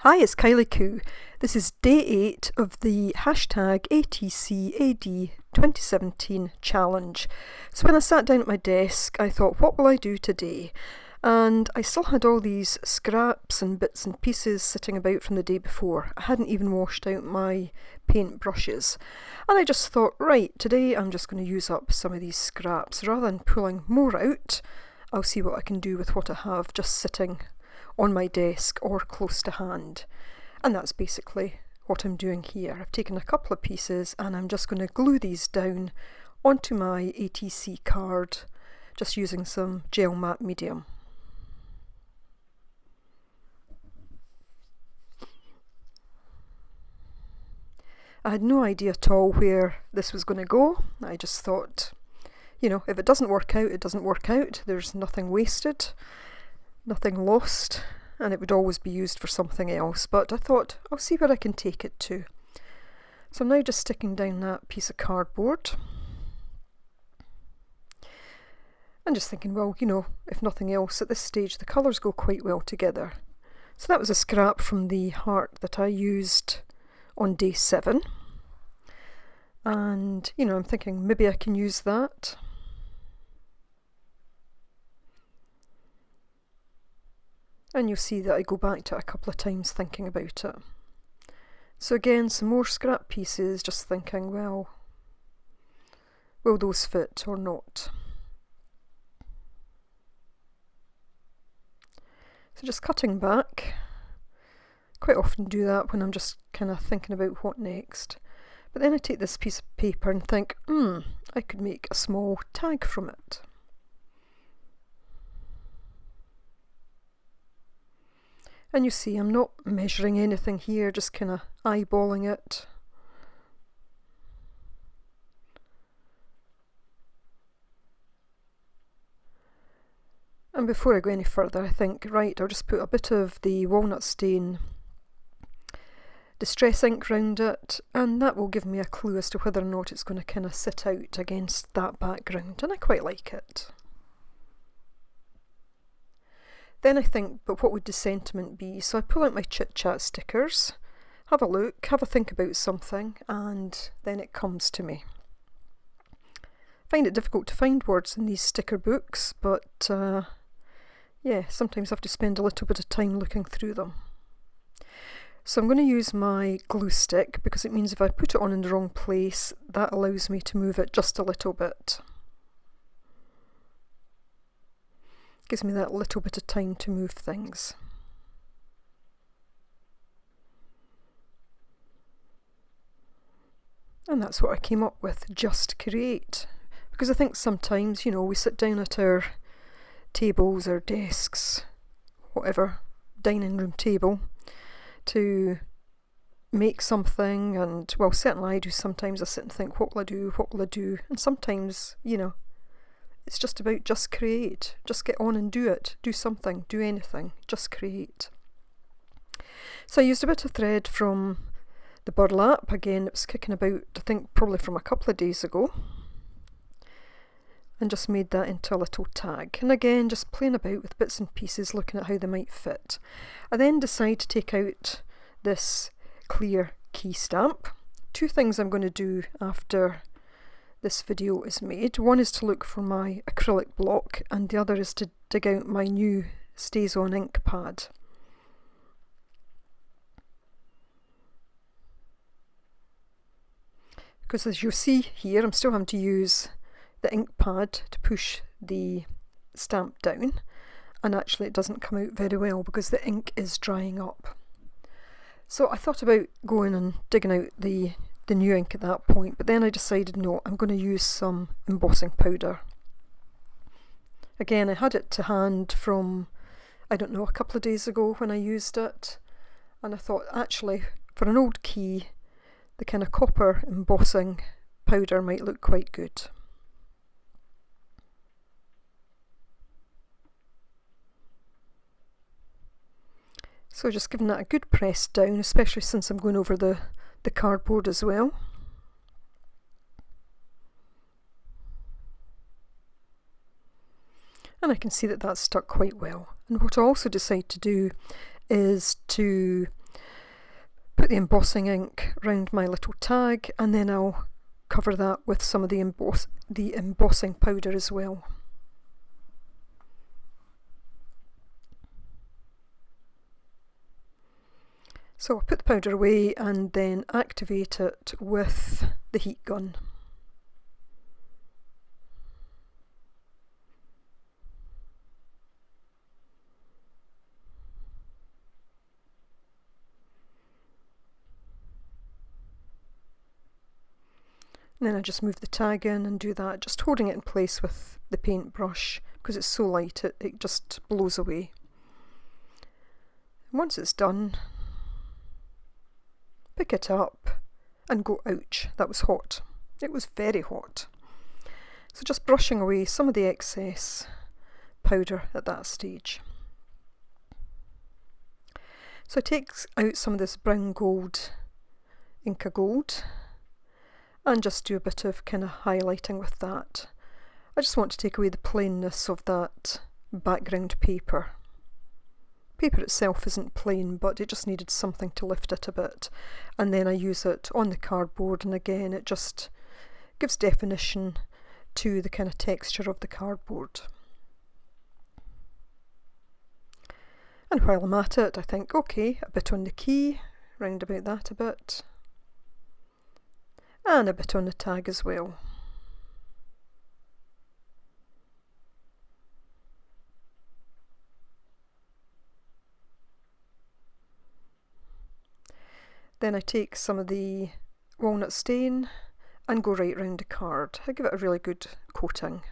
Hi, it's Kylie Koo. This is day 8 of the hashtag ATCAD 2017 challenge. So when I sat down at my desk, I thought, what will I do today? And I still had all these scraps and bits and pieces sitting about from the day before. I hadn't even washed out my paint brushes. And I just thought, right, today I'm just going to use up some of these scraps. Rather than pulling more out, I'll see what I can do with what I have just sitting on my desk or close to hand. And that's basically what I'm doing here. I've taken a couple of pieces and I'm just going to glue these down onto my ATC card, just using some gel matte medium. I had no idea at all where this was going to go. I just thought, if it doesn't work out, it doesn't work out. There's nothing wasted, nothing lost, and it would always be used for something else. But I thought, I'll see where I can take it to. So I'm now just sticking down that piece of cardboard. And just thinking, well, if nothing else, at this stage the colours go quite well together. So that was a scrap from the heart that I used on day 7. And, I'm thinking maybe I can use that. And you'll see that I go back to it a couple of times thinking about it. So again, some more scrap pieces, just thinking, well, will those fit or not? So just cutting back. Quite often do that when I'm just kind of thinking about what next. But then I take this piece of paper and think, I could make a small tag from it. And you see, I'm not measuring anything here, just kind of eyeballing it. And before I go any further, I think, right, I'll just put a bit of the walnut stain distress ink round it, and that will give me a clue as to whether or not it's going to kind of sit out against that background, and I quite like it. Then I think, but what would the sentiment be? So I pull out my Chit Chat stickers, have a look, have a think about something, and then it comes to me. I find it difficult to find words in these sticker books, but sometimes I have to spend a little bit of time looking through them. So I'm going to use my glue stick because it means if I put it on in the wrong place, that allows me to move it just a little bit. Gives me that little bit of time to move things. And that's what I came up with, just create. Because I think sometimes, we sit down at our tables or desks, whatever, dining room table, to make something, and well, certainly I do. Sometimes I sit and think, what will I do? And sometimes, it's just about just create, just get on and do it, do something, do anything, just create. So I used a bit of thread from the burlap, again it was kicking about, I think probably from a couple of days ago, and just made that into a little tag. And again, just playing about with bits and pieces, looking at how they might fit. I then decide to take out this clear key stamp. 2 things I'm going to do after this video is made. One is to look for my acrylic block, and the other is to dig out my new StazOn ink pad. Because as you'll see here, I'm still having to use the ink pad to push the stamp down, and actually it doesn't come out very well because the ink is drying up. So I thought about going and digging out the new ink at that point, but then I decided no, I'm going to use some embossing powder. Again, I had it to hand from, a couple of days ago when I used it, and I thought actually for an old key, the kind of copper embossing powder might look quite good. So just giving that a good press down, especially since I'm going over the cardboard as well. And I can see that that's stuck quite well. And what I also decide to do is to put the embossing ink round my little tag, and then I'll cover that with some of the embossing powder as well. So I'll put the powder away and then activate it with the heat gun. And then I just move the tag in and do that, just holding it in place with the paintbrush, because it's so light it just blows away. And once it's done, pick it up and go, ouch, that was hot. It was very hot. So just brushing away some of the excess powder at that stage. So I take out some of this brown gold, Inca gold, and just do a bit of kind of highlighting with that. I just want to take away the plainness of that background paper. Paper itself isn't plain, but it just needed something to lift it a bit. And then I use it on the cardboard, and again it just gives definition to the kind of texture of the cardboard. And while I'm at it, I think, okay, a bit on the key, round about that a bit. And a bit on the tag as well. Then I take some of the walnut stain and go right round the card. I give it a really good coating.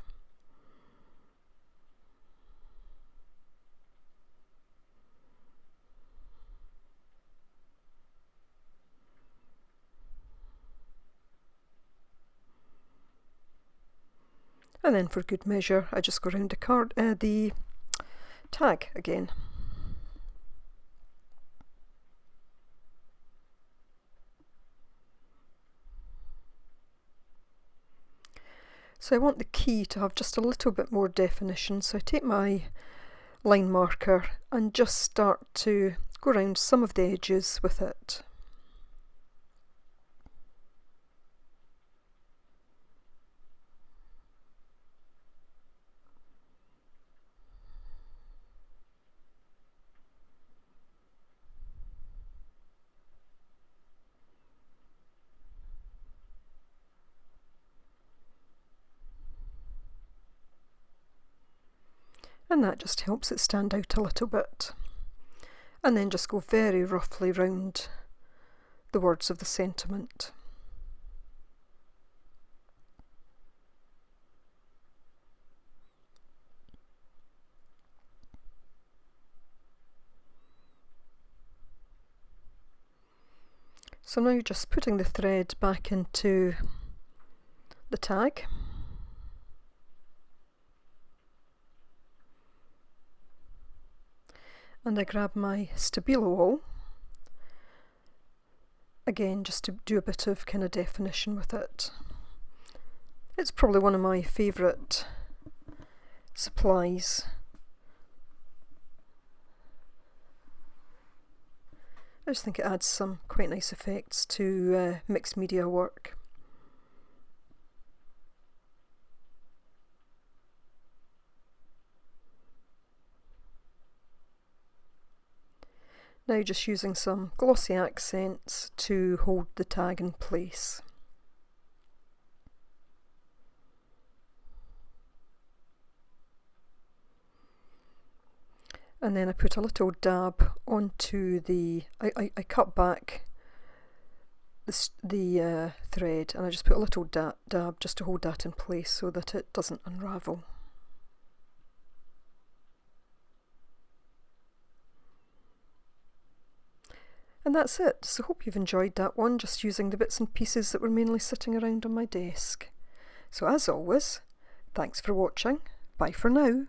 And then for good measure, I just go round the tag again. So I want the key to have just a little bit more definition, so I take my line marker and just start to go around some of the edges with it. And that just helps it stand out a little bit. And then just go very roughly round the words of the sentiment. So now you're just putting the thread back into the tag. And I grab my Stabilo wool, again just to do a bit of kind of definition with it. It's probably one of my favourite supplies. I just think it adds some quite nice effects to mixed media work. Now just using some glossy accents to hold the tag in place. And then I put a little dab onto I cut back the thread, and I just put a little dab just to hold that in place so that it doesn't unravel. And that's it. So hope you've enjoyed that one, just using the bits and pieces that were mainly sitting around on my desk. So as always, thanks for watching. Bye for now.